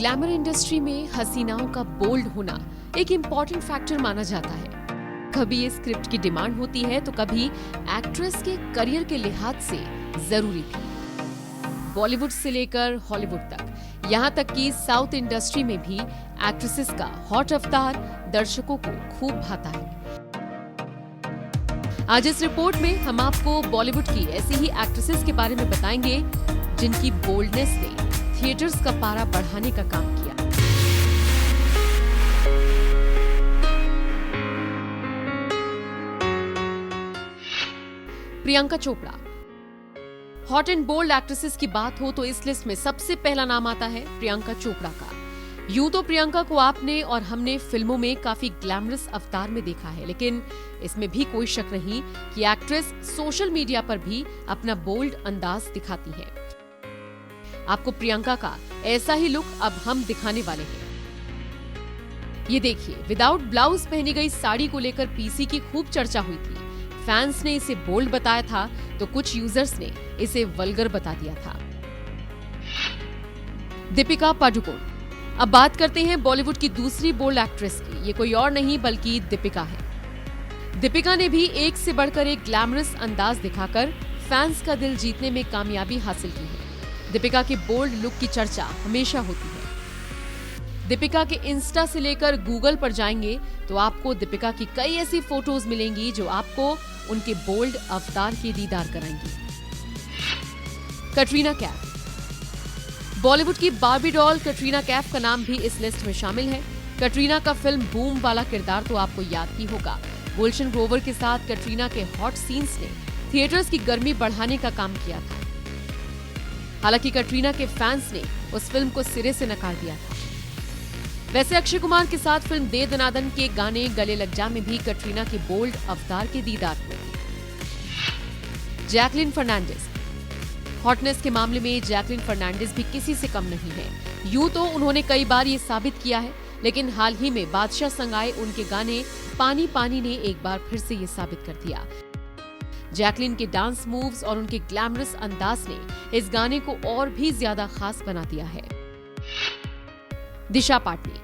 Glamour industry में हसीनाओं का bold होना एक इम्पॉर्टेंट फैक्टर माना जाता है। कभी ये स्क्रिप्ट की डिमांड होती है तो कभी एक्ट्रेस के करियर के लिहाज से जरूरी थी। बॉलीवुड से लेकर हॉलीवुड तक, यहाँ तक कि साउथ इंडस्ट्री में भी एक्ट्रेसेस का हॉट अवतार दर्शकों को खूब भाता है। आज इस रिपोर्ट में हम आपको बॉलीवुड की ऐसी ही एक्ट्रेसेस के बारे में बताएंगे जिनकी बोल्डनेस ने थिएटर्स का पारा बढ़ाने का काम किया। Priyanka Chopra. Hot and bold actresses की बात हो तो इस लिस्ट में सबसे पहला नाम आता है प्रियंका चोपड़ा का। यूं तो प्रियंका को आपने और हमने फिल्मों में काफी ग्लैमरस अवतार में देखा है, लेकिन इसमें भी कोई शक नहीं कि एक्ट्रेस सोशल मीडिया पर भी अपना बोल्ड अंदाज दिखाती है। आपको प्रियंका का ऐसा ही लुक अब हम दिखाने वाले हैं। ये देखिए, विदाउट ब्लाउज पहनी गई साड़ी को लेकर पीसी की खूब चर्चा हुई थी। फैंस ने इसे बोल्ड बताया था तो कुछ यूजर्स ने इसे वल्गर बता दिया था। दीपिका पादुकोण। अब बात करते हैं बॉलीवुड की दूसरी बोल्ड एक्ट्रेस की। ये कोई और नहीं बल्कि दीपिका है। दीपिका ने भी एक से बढ़कर एक ग्लैमरस अंदाज दिखाकर फैंस का दिल जीतने में कामयाबी हासिल की है। दीपिका के बोल्ड लुक की चर्चा हमेशा होती है। दीपिका के इंस्टा से लेकर गूगल पर जाएंगे तो आपको दीपिका की कई ऐसी फोटोज मिलेंगी जो आपको उनके बोल्ड अवतार के दीदार कराएंगी। कटरीना कैफ। बॉलीवुड की बार्बी डॉल कटरीना कैफ का नाम भी इस लिस्ट में शामिल है। कटरीना का फिल्म बूम वाला किरदार तो आपको याद ही होगा। गुलशन ग्रोवर के साथ कटरीना के हॉट सीन्स ने थिएटर्स की गर्मी बढ़ाने का काम किया था। हालांकि कटरीना के फैंस ने उस फिल्म को सिरे से नकार दिया था। वैसे अक्षय कुमार के साथ फिल्म दे दनादन के गाने गले लग जा में भी कटरीना के बोल्ड अवतार के दीदार हुए। जैकलीन फर्नांडिस। हॉटनेस के मामले में जैकलीन फर्नांडिस भी किसी से कम नहीं है। यूं तो उन्होंने कई बार ये साबित किया है, लेकिन हाल ही में बादशाह संग आए उनके गाने पानी पानी ने एक बार फिर से ये साबित कर दिया। जैकलीन के डांस मूव्स और उनके ग्लैमरस अंदाज ने इस गाने को और भी ज्यादा खास बना दिया है। दिशा पाटनी।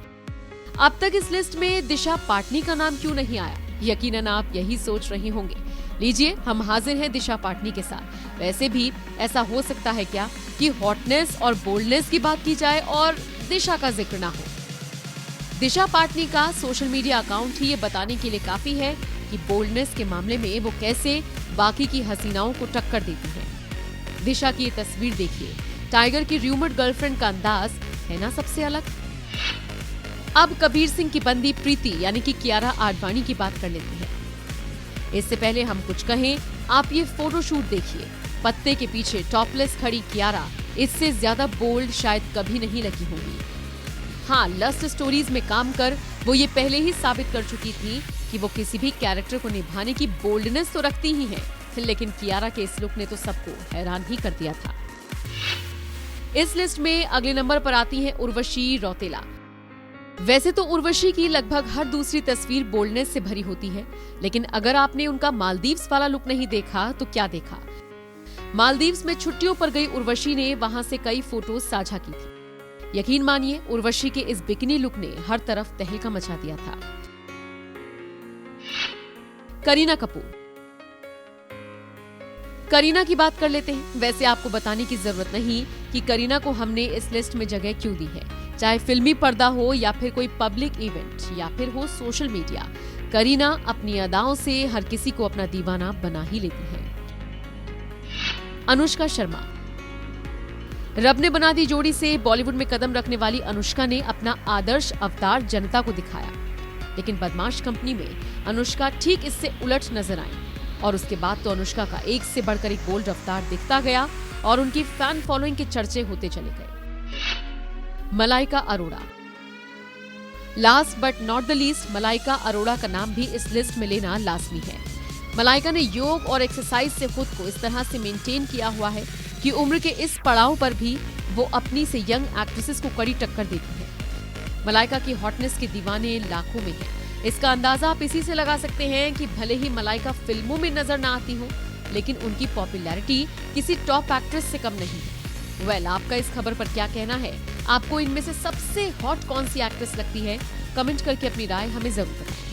अब तक इस लिस्ट में दिशा पाटनी का नाम क्यों नहीं आया? यकीनन आप यही सोच रहे होंगे। लीजिए, हम हाजिर हैं दिशा पाटनी के साथ। वैसे भी ऐसा हो सकता है क्या कि हॉटनेस और बोल्डनेस की बात की जाए और दिशा का जिक्र ना हो? दिशा पाटनी का सोशल मीडिया अकाउंट ही ये बताने के लिए काफी है कि बोल्डनेस के मामले में वो कैसे बाकी की हसीनाओं को टक्कर देती है। दिशा की ये तस्वीर देखिए। टाइगर की र्यूमर्ड गर्लफ्रेंड का अंदाज है ना सबसे अलग। अब कबीर सिंह की बंदी प्रीति यानी कि कियारा आडवाणी की बात कर लेते हैं। इससे पहले हम कुछ कहें, आप ये फोटोशूट देखिए। पत्ते के पीछे टॉपलेस खड़ी कियारा इससे ज्यादा बोल्ड शायद कभी नहीं लगी होगी। हाँ, लस्ट स्टोरीज में काम कर वो ये पहले ही साबित कर चुकी थी कि वो किसी भी कैरेक्टर को निभाने की बोल्डनेस तो रखती ही है, लेकिन कियारा के इस लुक ने तो सबको हैरान ही कर दिया था। इस लिस्ट में अगले नंबर पर आती है उर्वशी रौतेला। वैसे तो उर्वशी की लगभग हर दूसरी तस्वीर बोल्डनेस से भरी होती है, लेकिन अगर आपने उनका मालदीव्स वाला लुक नहीं देखा तो क्या देखा? मालदीव्स में छुट्टियों पर गई उर्वशी ने वहां से कई फोटोज साझा की थी। यकीन मानिए, उर्वशी के इस बिकिनी लुक ने हर तरफ तहलका मचा दिया था। करीना कपूर। करीना की बात कर लेते हैं। वैसे आपको बताने की जरूरत नहीं कि करीना को हमने इस लिस्ट में जगह क्यों दी है। चाहे फिल्मी पर्दा हो या फिर कोई पब्लिक इवेंट या फिर हो सोशल मीडिया, करीना अपनी अदाओं से हर किसी को अपना दीवाना बना ही लेती है। अनुष्का शर्मा। रब ने बना दी जोड़ी से बॉलीवुड में कदम रखने वाली अनुष्का ने अपना आदर्श अवतार जनता को दिखाया, लेकिन बदमाश कंपनी में अनुष्का ठीक इससे उलट नजर आई और उसके बाद तो अनुष्का का एक से बढ़कर एक बोल्ड अवतार दिखता गया और उनकी फैन फॉलोइंग के चर्चे होते चले गए। Malaika Arora. Last but not the least, Malaika Arora का नाम भी इस लिस्ट में लेना लाजमी है। मलाइका ने योग और एक्सरसाइज से खुद को इस तरह से मेंटेन किया हुआ है कि उम्र के इस पड़ाव पर भी वो अपनी से यंग एक्ट्रेसेस को कड़ी टक्कर देती है। मलाइका की हॉटनेस के दीवाने लाखों में हैं। इसका अंदाजा आप इसी से लगा सकते हैं कि भले ही मलाइका फिल्मों में नजर ना आती हो, लेकिन उनकी पॉपुलैरिटी किसी टॉप एक्ट्रेस से कम नहीं है। आपका इस खबर पर क्या कहना है आपको इनमें से सबसे हॉट कौन सी एक्ट्रेस लगती है? कमेंट करके अपनी राय हमें जरूर बताएं।